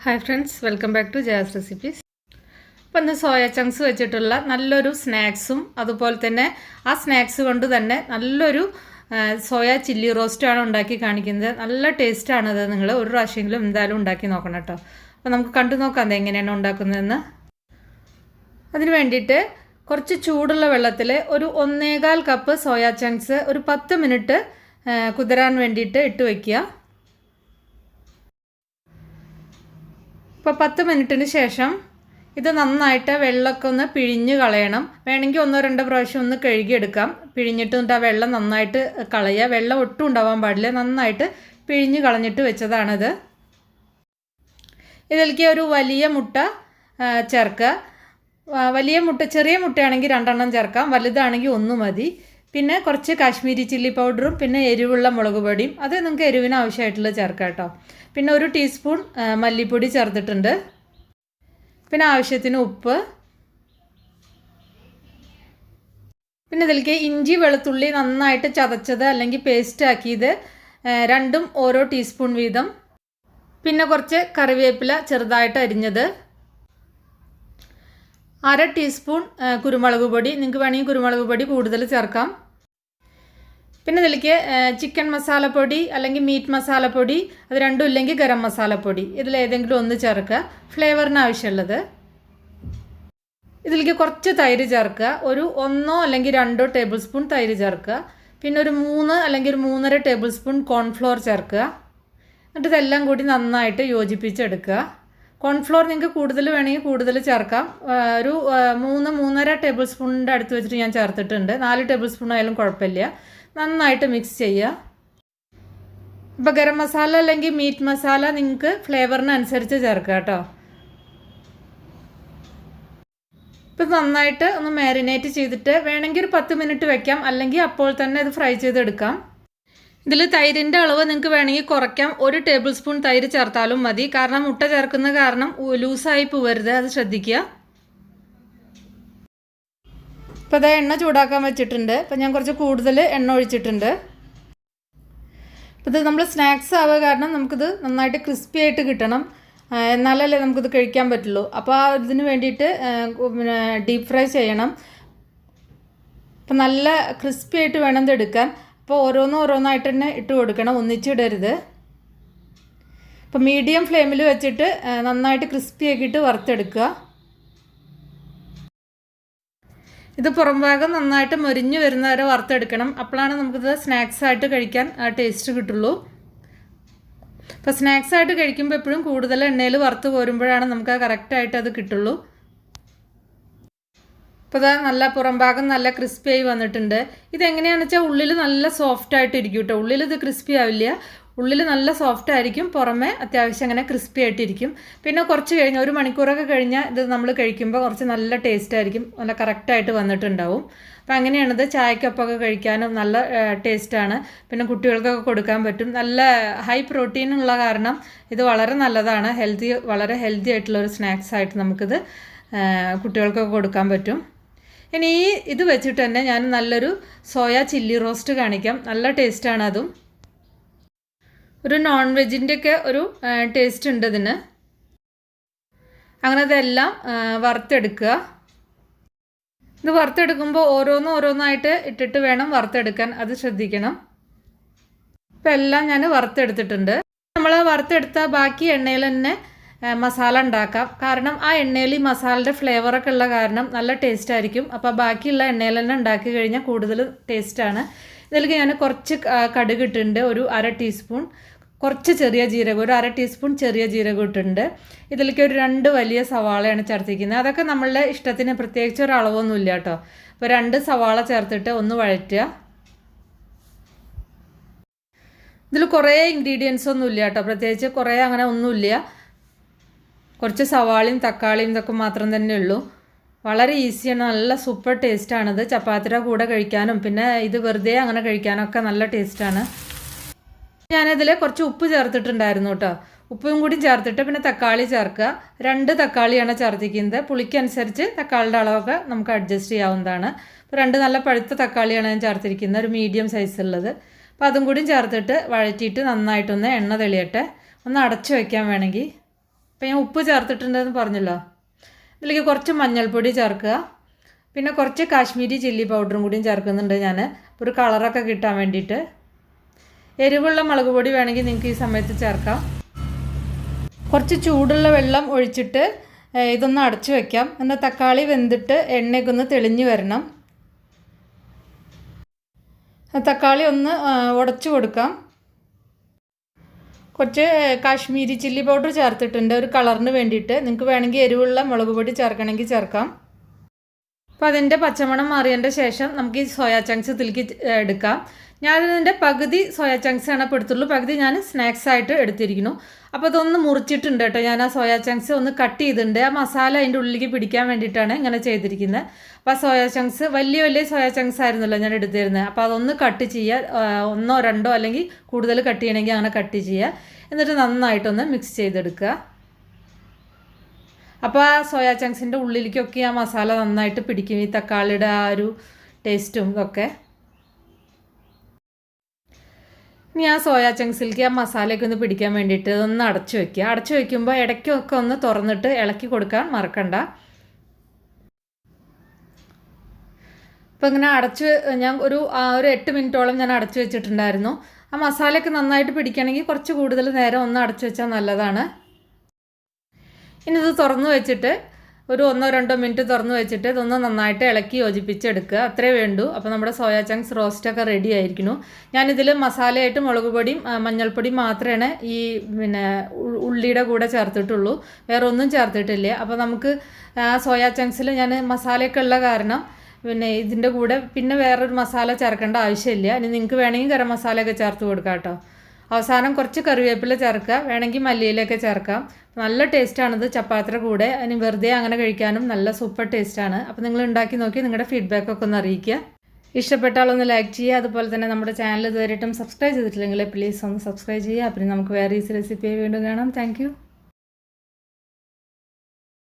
Hi friends, welcome back to Jaya's recipes. അപ്പോൾ ഇന്ന് soya chunks വെച്ചിട്ടുള്ള നല്ലൊരു സ്നാക്സും അതുപോലെ തന്നെ ആ സ്നാക്സ് കൊണ്ട് തന്നെ നല്ലൊരു സോയ ചില്ലി റോസ്റ്റാണ് ഉണ്ടാക്കി കാണിക്കുന്നത്. നല്ല ടേസ്റ്റാണത്. നിങ്ങൾ ഒരു പ്രാവശ്യമെങ്കിലും എന്തായാലും ഉണ്ടാക്കി നോക്കണം കേട്ടോ. അപ്പോൾ നമുക്ക് കണ്ടു നോക്കാം എങ്ങനെയാണ് ഉണ്ടാക്കുന്നതെന്ന്. അതിന് വേണ്ടിയിട്ട് കുറച്ച് ചൂടുള്ള വെള്ളത്തിൽ ഒരു 1.25 കപ്പ് സോയ ചങ്ക്സ് ഒരു 10 മിനിറ്റ് കുതിരാൻ വേണ്ടിയിട്ട് ഇട്ട് വയ്ക്കുക. ഇപ്പോൾ 10 മിനിറ്റിന് ശേഷം ഇത് നന്നായിട്ട് വെള്ളമൊക്കെ ഒന്ന് പിഴിഞ്ഞ് കളയണം. വേണമെങ്കിൽ 1-2 പ്രാവശ്യം ഒന്ന് കഴുകിയെടുക്കാം. പിഴിഞ്ഞിട്ട് ആ വെള്ളം നന്നായിട്ട് കളയുക. വെള്ളം ഒട്ടും ഉണ്ടാവാൻ പാടില്ല. നന്നായിട്ട് പിഴിഞ്ഞ് കളഞ്ഞിട്ട് വെച്ചതാണിത്. ഇതിലേക്ക് ഒരു വലിയ മുട്ട ചേർക്കുക. വലിയ മുട്ട, ചെറിയ മുട്ടയാണെങ്കിൽ 2 എണ്ണം ചേർക്കാം, വലുതാണെങ്കിൽ 1 മതി. പിന്നെ കുറച്ച് കാശ്മീരി ചില്ലി പൗഡറും പിന്നെ എരിവുള്ള മുളക് പൊടിയും, അത് നിങ്ങൾക്ക് എരിവിന് ആവശ്യമായിട്ടുള്ള ചേർക്കാം കേട്ടോ. പിന്നെ 1 ടീസ്പൂൺ മല്ലിപ്പൊടി ചേർത്തിട്ടുണ്ട്. പിന്നെ ആവശ്യത്തിന് ഉപ്പ്. പിന്നെ ഇതിലേക്ക് ഇഞ്ചി വെളുത്തുള്ളി നന്നായിട്ട് ചതച്ചത് അല്ലെങ്കിൽ പേസ്റ്റ് ആക്കിയത് രണ്ടും ഓരോ ടീസ്പൂൺ വീതം. പിന്നെ കുറച്ച് കറിവേപ്പില ചെറുതായിട്ട് അരിഞ്ഞത്, 1/2 ടീസ്പൂൺ കുരുമുളക് പൊടി. നിങ്ങൾക്ക് വേണമെങ്കിൽ കുരുമുളക് പൊടി കൂടുതൽ ചേർക്കാം. പിന്നെ ഇതിലേക്ക് ചിക്കൻ മസാലപ്പൊടി അല്ലെങ്കിൽ മീറ്റ് മസാലപ്പൊടി, അത് രണ്ടും ഇല്ലെങ്കിൽ ഗരം മസാലപ്പൊടി, ഇതിലേതെങ്കിലും ഒന്ന് ചേർക്കുക, ഫ്ലേവറിന് ആവശ്യമുള്ളത്. ഇതിലേക്ക് കുറച്ച് തൈര് ചേർക്കുക. ഒരു 1 അല്ലെങ്കിൽ 2 ടേബിൾ സ്പൂൺ തൈര് ചേർക്കുക. പിന്നെ ഒരു 3 അല്ലെങ്കിൽ 3.5 ടേബിൾ സ്പൂൺ കോൺഫ്ലോർ ചേർക്കുക. എന്നിട്ട് ഇതെല്ലാം കൂടി നന്നായിട്ട് യോജിപ്പിച്ചെടുക്കുക. കോൺഫ്ലോർ നിങ്ങൾക്ക് കൂടുതൽ വേണമെങ്കിൽ കൂടുതൽ ചേർക്കാം. ഒരു 3-3.5 ടേബിൾ സ്പൂണിൻ്റെ അടുത്ത് വെച്ചിട്ട് ഞാൻ ചേർത്തിട്ടുണ്ട്. 4 ടേബിൾ സ്പൂൺ ആയാലും കുഴപ്പമില്ല. നന്നായിട്ട് മിക്സ് ചെയ്യുക. ഇപ്പോൾ ഗരം മസാല അല്ലെങ്കിൽ മീറ്റ് മസാല നിങ്ങൾക്ക് ഫ്ലേവറിനനുസരിച്ച് ചേർക്കുക കേട്ടോ. ഇപ്പം നന്നായിട്ട് ഒന്ന് മാരിനേറ്റ് ചെയ്തിട്ട് വേണമെങ്കിൽ ഒരു 10 മിനിറ്റ് വെക്കാം, അല്ലെങ്കിൽ അപ്പോൾ തന്നെ ഇത് ഫ്രൈ ചെയ്തെടുക്കാം. ഇതിൽ തൈരിൻ്റെ അളവ് നിങ്ങൾക്ക് വേണമെങ്കിൽ കുറയ്ക്കാം. 1 ടേബിൾ സ്പൂൺ തൈര് ചേർത്താലും മതി. കാരണം മുട്ട ചേർക്കുന്ന കാരണം ലൂസായി പോവരുത്, അത് ശ്രദ്ധിക്കുക. ഇപ്പോൾ അതേ എണ്ണ ചൂടാക്കാൻ വെച്ചിട്ടുണ്ട്. അപ്പോൾ ഞാൻ കുറച്ച് കൂടുതൽ എണ്ണ ഒഴിച്ചിട്ടുണ്ട്. അപ്പോൾ ഇത് നമ്മൾ സ്നാക്സ് ആവുക കാരണം നമുക്കിത് നന്നായിട്ട് ക്രിസ്പി ആയിട്ട് കിട്ടണം, എന്നാലല്ലേ നമുക്കിത് കഴിക്കാൻ പറ്റുള്ളൂ. അപ്പോൾ ആ ഇതിന് വേണ്ടിയിട്ട് പിന്നെ ഡീപ്പ് ഫ്രൈ ചെയ്യണം. അപ്പോൾ നല്ല ക്രിസ്പി ആയിട്ട് വേണം ഇത് എടുക്കാൻ. അപ്പോൾ ഓരോന്നായിട്ട് തന്നെ ഇട്ട് കൊടുക്കണം, ഒന്നിച്ചിടരുത്. അപ്പോൾ മീഡിയം ഫ്ലെയിമിൽ വെച്ചിട്ട് നന്നായിട്ട് ക്രിസ്പി ആക്കിയിട്ട് വറുത്തെടുക്കുക. ഇത് പുറം ഭാഗം നന്നായിട്ട് മൊരിഞ്ഞ് വരുന്നവരെ വറുത്തെടുക്കണം. അപ്പോഴാണ് നമുക്കിത് സ്നാക്സ് ആയിട്ട് കഴിക്കാൻ ടേസ്റ്റ് കിട്ടുള്ളൂ. അപ്പോൾ സ്നാക്സ് ആയിട്ട് കഴിക്കുമ്പോൾ എപ്പോഴും കൂടുതൽ എണ്ണയിൽ വറുത്ത് കോരുമ്പോഴാണ് നമുക്ക് കറക്റ്റായിട്ട് അത് കിട്ടുള്ളൂ. അപ്പോൾ ഇത് നല്ല പുറം ഭാഗം നല്ല ക്രിസ്പി ആയി വന്നിട്ടുണ്ട്. ഇതെങ്ങനെയാണെന്ന് വെച്ചാൽ ഉള്ളിൽ നല്ല സോഫ്റ്റ് ആയിട്ടിരിക്കും കേട്ടോ. ഉള്ളിൽ ഇത് ക്രിസ്പി ആവില്ല, ഉള്ളിൽ നല്ല സോഫ്റ്റ് ആയിരിക്കും, പുറമേ അത്യാവശ്യം അങ്ങനെ ക്രിസ്പി ആയിട്ടിരിക്കും. പിന്നെ കുറച്ച് കഴിഞ്ഞ് 1 മണിക്കൂറൊക്കെ കഴിഞ്ഞാൽ ഇത് നമ്മൾ കഴിക്കുമ്പോൾ കുറച്ച് നല്ല ടേസ്റ്റ് ആയിരിക്കും, നല്ല കറക്റ്റായിട്ട് വന്നിട്ടുണ്ടാവും. അപ്പോൾ അങ്ങനെയാണിത് ചായക്കൊപ്പമൊക്കെ കഴിക്കാനും നല്ല ടേസ്റ്റാണ്. പിന്നെ കുട്ടികൾക്കൊക്കെ കൊടുക്കാൻ പറ്റും. നല്ല ഹൈ പ്രോട്ടീൻ ഉള്ള കാരണം ഇത് വളരെ നല്ലതാണ്. വളരെ ഹെൽത്തി ആയിട്ടുള്ളൊരു സ്നാക്സ് ആയിട്ട് നമുക്കിത് കുട്ടികൾക്കൊക്കെ കൊടുക്കാൻ പറ്റും. ഇനി ഇത് വെച്ചിട്ട് തന്നെ ഞാൻ നല്ലൊരു സോയ ചില്ലി റോസ്റ്റ് കാണിക്കാം. നല്ല ടേസ്റ്റാണ് അതും. ഒരു നോൺ വെജിൻ്റെയൊക്കെ ഒരു ടേസ്റ്റ് ഉണ്ട് ഇതിന്. അങ്ങനെ ഇതെല്ലാം വറുത്തെടുക്കുക. ഇത് വറുത്തെടുക്കുമ്പോൾ ഓരോന്നായിട്ട് ഇട്ടിട്ട് വേണം വറുത്തെടുക്കാൻ, അത് ശ്രദ്ധിക്കണം. ഇപ്പം എല്ലാം ഞാൻ വറുത്തെടുത്തിട്ടുണ്ട്. നമ്മൾ വറുത്തെടുത്ത ബാക്കി എണ്ണയിൽ തന്നെ മസാല ഉണ്ടാക്കാം. കാരണം ആ എണ്ണയിൽ ഈ മസാലയുടെ ഫ്ലേവറൊക്കെ ഉള്ള കാരണം നല്ല ടേസ്റ്റ് ആയിരിക്കും. അപ്പോൾ ബാക്കിയുള്ള എണ്ണയിൽ തന്നെ ഉണ്ടാക്കി കഴിഞ്ഞാൽ കൂടുതൽ ടേസ്റ്റാണ്. ഇതിലേക്ക് ഞാൻ കുറച്ച് കടുക് ഇട്ടിട്ടുണ്ട്, ഒരു 1/2 ടീസ്പൂൺ. കുറച്ച് ചെറിയ ജീരകം, ഒരു 1/2 ടീസ്പൂൺ ചെറിയ ജീരകം ഇട്ടിട്ടുണ്ട്. ഇതിലേക്ക് ഒരു 2 വലിയ സവാളയാണ് ചേർത്തിരിക്കുന്നത്. അതൊക്കെ നമ്മളുടെ ഇഷ്ടത്തിന്, പ്രത്യേകിച്ച് ഒരു അളവൊന്നുമില്ല കേട്ടോ. അപ്പോൾ 2 സവാള ചേർത്തിട്ട് ഒന്ന് വഴറ്റുക. ഇതിൽ കുറേ ഇൻഗ്രീഡിയൻസ് ഒന്നും ഇല്ല കേട്ടോ, പ്രത്യേകിച്ച് കുറേ അങ്ങനെ ഒന്നുമില്ല. കുറച്ച് സവാളയും തക്കാളിയും ഇതൊക്കെ മാത്രം തന്നെ ഉള്ളൂ. വളരെ ഈസിയാണ്, നല്ല സൂപ്പർ ടേസ്റ്റാണിത്. ചപ്പാത്തിയുടെ കൂടെ കഴിക്കാനും പിന്നെ ഇത് വെറുതെ അങ്ങനെ കഴിക്കാനൊക്കെ നല്ല ടേസ്റ്റാണ്. ഞാനിതിൽ കുറച്ച് ഉപ്പ് ചേർത്തിട്ടുണ്ടായിരുന്നു കേട്ടോ. ഉപ്പും കൂടി ചേർത്തിട്ട് പിന്നെ തക്കാളി ചേർക്കുക. 2 തക്കാളിയാണ് ചേർത്തിക്കുന്നത്. പുളിക്കനുസരിച്ച് തക്കാളിയുടെ അളവൊക്കെ നമുക്ക് അഡ്ജസ്റ്റ് ചെയ്യാവുന്നതാണ്. അപ്പോൾ 2 നല്ല പഴുത്ത തക്കാളിയാണ് ഞാൻ ചേർത്തിരിക്കുന്നത്, ഒരു മീഡിയം സൈസുള്ളത്. അപ്പോൾ അതും കൂടി ചേർത്തിട്ട് വഴറ്റിയിട്ട് നന്നായിട്ടൊന്ന് എണ്ണ തെളിയട്ടെ. ഒന്ന് അടച്ചു വയ്ക്കാൻ വേണമെങ്കിൽ. അപ്പോൾ ഞാൻ ഉപ്പ് ചേർത്തിട്ടുണ്ടെന്ന് പറഞ്ഞല്ലോ. ഇതിലേക്ക് കുറച്ച് മഞ്ഞൾപ്പൊടി ചേർക്കുക. പിന്നെ കുറച്ച് കാശ്മീരി ചില്ലി പൗഡറും കൂടിയും ചേർക്കുന്നുണ്ട് ഞാൻ, ഒരു കളറൊക്കെ കിട്ടാൻ വേണ്ടിയിട്ട്. എരിവുള്ള മുളക് പൊടി വേണമെങ്കിൽ നിങ്ങൾക്ക് ഈ സമയത്ത് ചേർക്കാം. കുറച്ച് ചൂടുള്ള വെള്ളം ഒഴിച്ചിട്ട് ഇതൊന്ന് അടച്ചു വയ്ക്കാം. എന്നാൽ തക്കാളി വെന്തിട്ട് എണ്ണയൊക്കെ ഒന്ന് തെളിഞ്ഞ് വരണം. തക്കാളി ഒന്ന് ഉടച്ചു കൊടുക്കാം. കുറച്ച് കാശ്മീരി ചില്ലി പൗഡർ ചേർത്തിട്ടുണ്ട് ഒരു കളറിന് വേണ്ടിയിട്ട്. നിങ്ങൾക്ക് വേണമെങ്കിൽ എരിവുള്ള മുളക് പൊടി ചേർക്കണമെങ്കിൽ ചേർക്കാം. അപ്പോൾ അതിൻ്റെ പച്ചമണം മാറിയതിൻ്റെ ശേഷം നമുക്ക് ഈ സോയാ ചങ്ക്സ് ഇതിലേക്ക് എടുക്കാം. ഞാനിതിൻ്റെ പകുതി സോയാ ചങ്ക്സാണ് അപ്പോൾ എടുത്തുള്ളൂ, പകുതി ഞാൻ സ്നാക്സ് ആയിട്ട് എടുത്തിരിക്കുന്നു. അപ്പോൾ അതൊന്ന് മുറിച്ചിട്ടുണ്ട് കേട്ടോ. ഞാൻ ആ സോയാ ചങ്ക്സ് ഒന്ന് കട്ട് ചെയ്തിട്ടുണ്ട്. ആ മസാല അതിൻ്റെ ഉള്ളിലേക്ക് പിടിക്കാൻ വേണ്ടിയിട്ടാണ് ഇങ്ങനെ ചെയ്തിരിക്കുന്നത്. അപ്പോൾ ആ സോയാ ചങ്ക്സ് വലിയ വലിയ സോയാ ചങ്ക്സ് ആയിരുന്നല്ലോ ഞാൻ എടുത്തിരുന്നത്. അപ്പോൾ അതൊന്ന് കട്ട് ചെയ്യുക, 1 or 2 അല്ലെങ്കിൽ കൂടുതൽ കട്ട് ചെയ്യണമെങ്കിൽ അങ്ങനെ കട്ട് ചെയ്യുക. എന്നിട്ട് നന്നായിട്ടൊന്ന് മിക്സ് ചെയ്തെടുക്കുക. അപ്പോൾ ആ സോയാ ചങ്ക്സിൻ്റെ ഉള്ളിലേക്കൊക്കെ ആ മസാല നന്നായിട്ട് പിടിക്കും, ഈ തക്കാളിയുടെ ആ ഒരു ടേസ്റ്റും ഇതൊക്കെ. ഇനി ആ സോയാ ചങ്ക്സിലേക്ക് ആ മസാലയൊക്കെ ഒന്ന് പിടിക്കാൻ വേണ്ടിയിട്ട് ഒന്ന് അടച്ചു വയ്ക്കുക. അടച്ചു വയ്ക്കുമ്പോൾ ഇടയ്ക്കൊക്കെ ഒന്ന് തുറന്നിട്ട് ഇളക്കി കൊടുക്കാൻ മറക്കണ്ട. അപ്പോൾ ഇങ്ങനെ ഞാൻ ഒരു 8 മിനിറ്റോളം ഞാൻ അടച്ചു വെച്ചിട്ടുണ്ടായിരുന്നു. ആ മസാലയൊക്കെ നന്നായിട്ട് പിടിക്കണമെങ്കിൽ കുറച്ച് കൂടുതൽ നേരം ഒന്ന് അടച്ചു വെച്ചാൽ നല്ലതാണ്. ഇനി ഇത് തുറന്നു വെച്ചിട്ട് ഒരു 1 or 2 മിനിറ്റ് തുറന്നു വെച്ചിട്ട് ഇതൊന്ന് നന്നായിട്ട് ഇളക്കി യോജിപ്പിച്ചെടുക്കുക. അത്രേ വേണ്ടൂ. അപ്പോൾ നമ്മുടെ സോയാ ചങ്ക്സ് റോസ്റ്റൊക്കെ റെഡി ആയിരിക്കുന്നു. ഞാനിതിൽ മസാലയായിട്ട് മുളക് പൊടിയും മഞ്ഞൾപ്പൊടിയും മാത്രമേ ഈ ഉള്ളിയുടെ കൂടെ ചേർത്തിട്ടുള്ളൂ, വേറെ ഒന്നും ചേർത്തിട്ടില്ല. അപ്പോൾ നമുക്ക് സോയാ ചങ്ക്സിൽ ഞാൻ മസാലയൊക്കെ ഉള്ള കാരണം ഇതിൻ്റെ കൂടെ പിന്നെ വേറൊരു മസാല ചേർക്കേണ്ട ആവശ്യമില്ല. ഇനി നിങ്ങൾക്ക് വേണമെങ്കിൽ ഗരം മസാലയൊക്കെ ചേർത്ത് കൊടുക്കാം കേട്ടോ. അവസാനം കുറച്ച് കറിവേപ്പില ചേർക്കുക, വേണമെങ്കിൽ മല്ലിയിലൊക്കെ ചേർക്കാം. നല്ല ടേസ്റ്റാണിത് ചപ്പാത്തിയുടെ കൂടെ. ഇനി വെറുതെ അങ്ങനെ കഴിക്കാനും നല്ല സൂപ്പർ ടേസ്റ്റാണ്. അപ്പോൾ നിങ്ങൾ ഉണ്ടാക്കി നോക്കി നിങ്ങളുടെ ഫീഡ്ബാക്കൊക്കെ ഒന്ന് അറിയിക്കുക. ഇഷ്ടപ്പെട്ടാലൊന്ന് ലൈക്ക് ചെയ്യുക. അതുപോലെ തന്നെ നമ്മുടെ ചാനൽ ഇതുവരെയായിട്ടും സബ്സ്ക്രൈബ് ചെയ്തിട്ടില്ലെങ്കിൽ പ്ലീസ് ഒന്ന് സബ്സ്ക്രൈബ് ചെയ്യുക. പിന്നെ നമുക്ക് വേറെ ഈസി റെസിപ്പി വീണ്ടും കാണാം. താങ്ക്